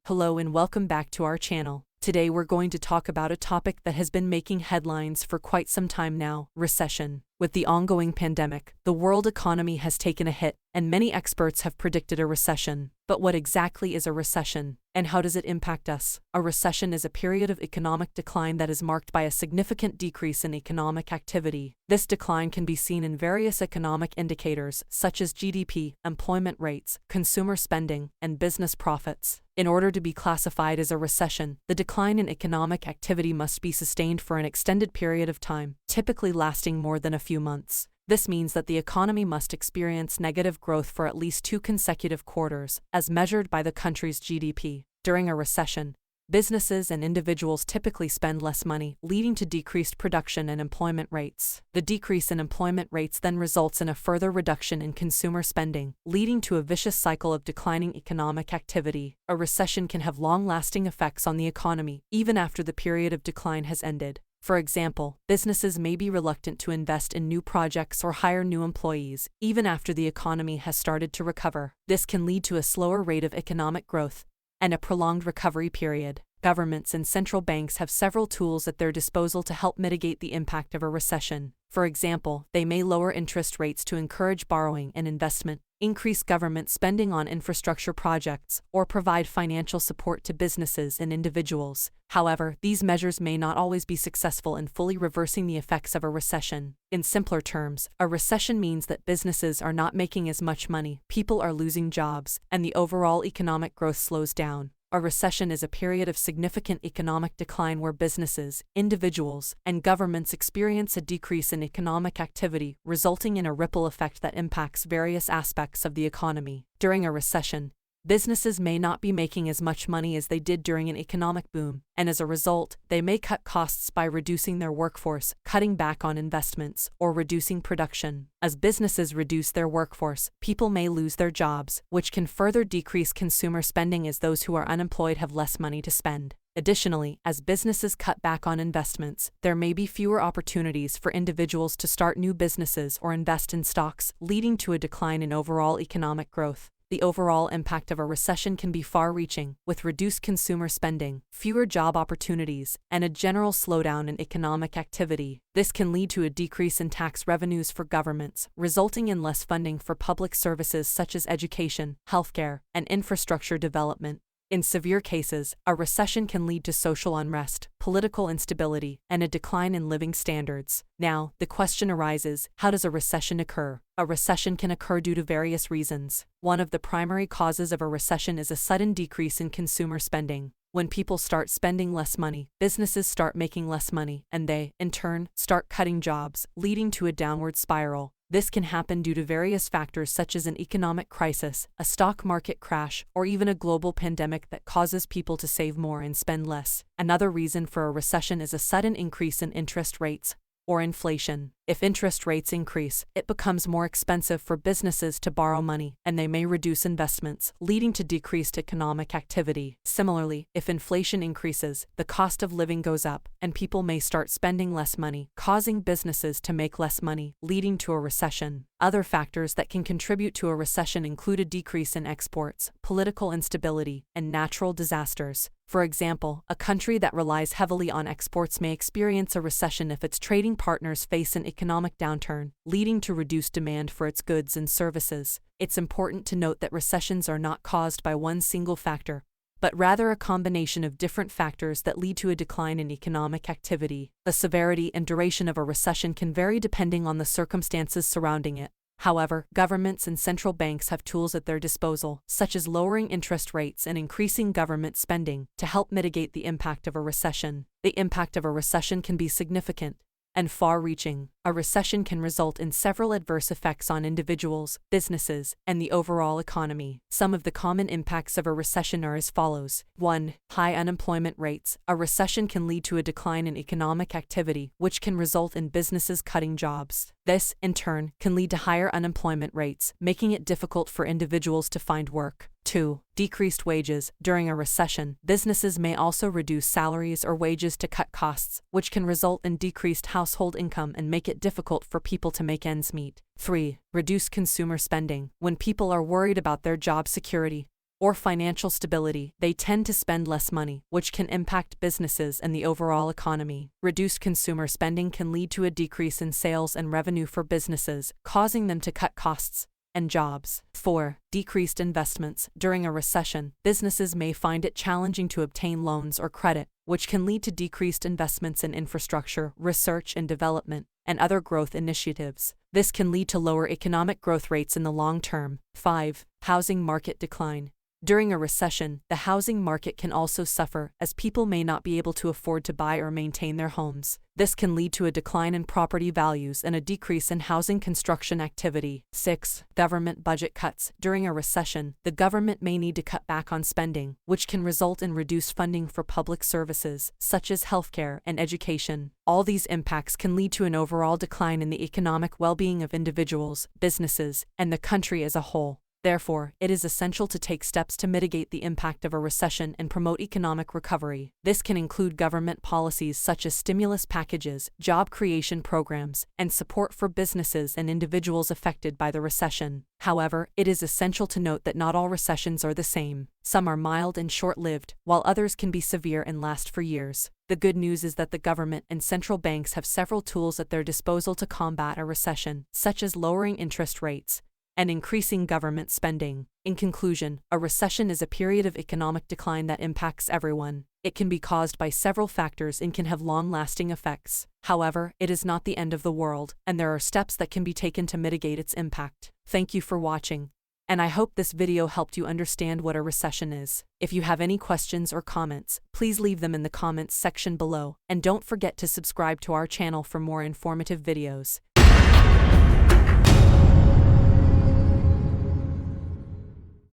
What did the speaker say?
Hello and welcome back to our channel. Today we're going to talk about a topic that has been making headlines for quite some time now: recession. With the ongoing pandemic, the world economy has taken a hit, and many experts have predicted a recession. But what exactly is a recession, and how does it impact us? A recession is a period of economic decline that is marked by a significant decrease in economic activity. This decline can be seen in various economic indicators such as GDP, employment rates, consumer spending, and business profits. In order to be classified as a recession, the decline in economic activity must be sustained for an extended period of time, typically lasting more than a few months. This means that the economy must experience negative growth for at least 2 consecutive quarters, as measured by the country's GDP. During a recession, businesses and individuals typically spend less money, leading to decreased production and employment rates. The decrease in employment rates then results in a further reduction in consumer spending, leading to a vicious cycle of declining economic activity. A recession can have long-lasting effects on the economy, even after the period of decline has ended. For example, businesses may be reluctant to invest in new projects or hire new employees, even after the economy has started to recover. This can lead to a slower rate of economic growth and a prolonged recovery period. Governments and central banks have several tools at their disposal to help mitigate the impact of a recession. For example, they may lower interest rates to encourage borrowing and investment, increase government spending on infrastructure projects, or provide financial support to businesses and individuals. However, these measures may not always be successful in fully reversing the effects of a recession. In simpler terms, a recession means that businesses are not making as much money, people are losing jobs, and the overall economic growth slows down. A recession is a period of significant economic decline where businesses, individuals, and governments experience a decrease in economic activity, resulting in a ripple effect that impacts various aspects of the economy. During a recession, businesses may not be making as much money as they did during an economic boom, and as a result, they may cut costs by reducing their workforce, cutting back on investments, or reducing production. As businesses reduce their workforce, people may lose their jobs, which can further decrease consumer spending as those who are unemployed have less money to spend. Additionally, as businesses cut back on investments, there may be fewer opportunities for individuals to start new businesses or invest in stocks, leading to a decline in overall economic growth. The overall impact of a recession can be far-reaching, with reduced consumer spending, fewer job opportunities, and a general slowdown in economic activity. This can lead to a decrease in tax revenues for governments, resulting in less funding for public services such as education, healthcare, and infrastructure development. In severe cases, a recession can lead to social unrest, political instability, and a decline in living standards. Now, the question arises, how does a recession occur? A recession can occur due to various reasons. One of the primary causes of a recession is a sudden decrease in consumer spending. When people start spending less money, businesses start making less money, and they, in turn, start cutting jobs, leading to a downward spiral. This can happen due to various factors such as an economic crisis, a stock market crash, or even a global pandemic that causes people to save more and spend less. Another reason for a recession is a sudden increase in interest rates, or inflation. If interest rates increase, it becomes more expensive for businesses to borrow money, and they may reduce investments, leading to decreased economic activity. Similarly, if inflation increases, the cost of living goes up, and people may start spending less money, causing businesses to make less money, leading to a recession. Other factors that can contribute to a recession include a decrease in exports, political instability, and natural disasters. For example, a country that relies heavily on exports may experience a recession if its trading partners face an economic downturn, leading to reduced demand for its goods and services. It's important to note that recessions are not caused by one single factor, but rather a combination of different factors that lead to a decline in economic activity. The severity and duration of a recession can vary depending on the circumstances surrounding it. However, governments and central banks have tools at their disposal, such as lowering interest rates and increasing government spending, to help mitigate the impact of a recession. The impact of a recession can be significant and far-reaching. A recession can result in several adverse effects on individuals, businesses, and the overall economy. Some of the common impacts of a recession are as follows. 1. High unemployment rates. A recession can lead to a decline in economic activity, which can result in businesses cutting jobs. This, in turn, can lead to higher unemployment rates, making it difficult for individuals to find work. 2. Decreased wages. During a recession, businesses may also reduce salaries or wages to cut costs, which can result in decreased household income and make it difficult for people to make ends meet. 3. Reduce consumer spending. When people are worried about their job security, or financial stability, they tend to spend less money, which can impact businesses and the overall economy. Reduced consumer spending can lead to a decrease in sales and revenue for businesses, causing them to cut costs and jobs. 4. Decreased investments. During a recession, businesses may find it challenging to obtain loans or credit, which can lead to decreased investments in infrastructure, research and development, and other growth initiatives. This can lead to lower economic growth rates in the long term. 5. Housing market decline. During a recession, the housing market can also suffer, as people may not be able to afford to buy or maintain their homes. This can lead to a decline in property values and a decrease in housing construction activity. 6. Government budget cuts. During a recession, the government may need to cut back on spending, which can result in reduced funding for public services, such as healthcare and education. All these impacts can lead to an overall decline in the economic well-being of individuals, businesses, and the country as a whole. Therefore, it is essential to take steps to mitigate the impact of a recession and promote economic recovery. This can include government policies such as stimulus packages, job creation programs, and support for businesses and individuals affected by the recession. However, it is essential to note that not all recessions are the same. Some are mild and short-lived, while others can be severe and last for years. The good news is that the government and central banks have several tools at their disposal to combat a recession, such as lowering interest rates and increasing government spending. In conclusion, a recession is a period of economic decline that impacts everyone. It can be caused by several factors and can have long-lasting effects. However, it is not the end of the world, and there are steps that can be taken to mitigate its impact. Thank you for watching, and I hope this video helped you understand what a recession is. If you have any questions or comments, please leave them in the comments section below, and don't forget to subscribe to our channel for more informative videos.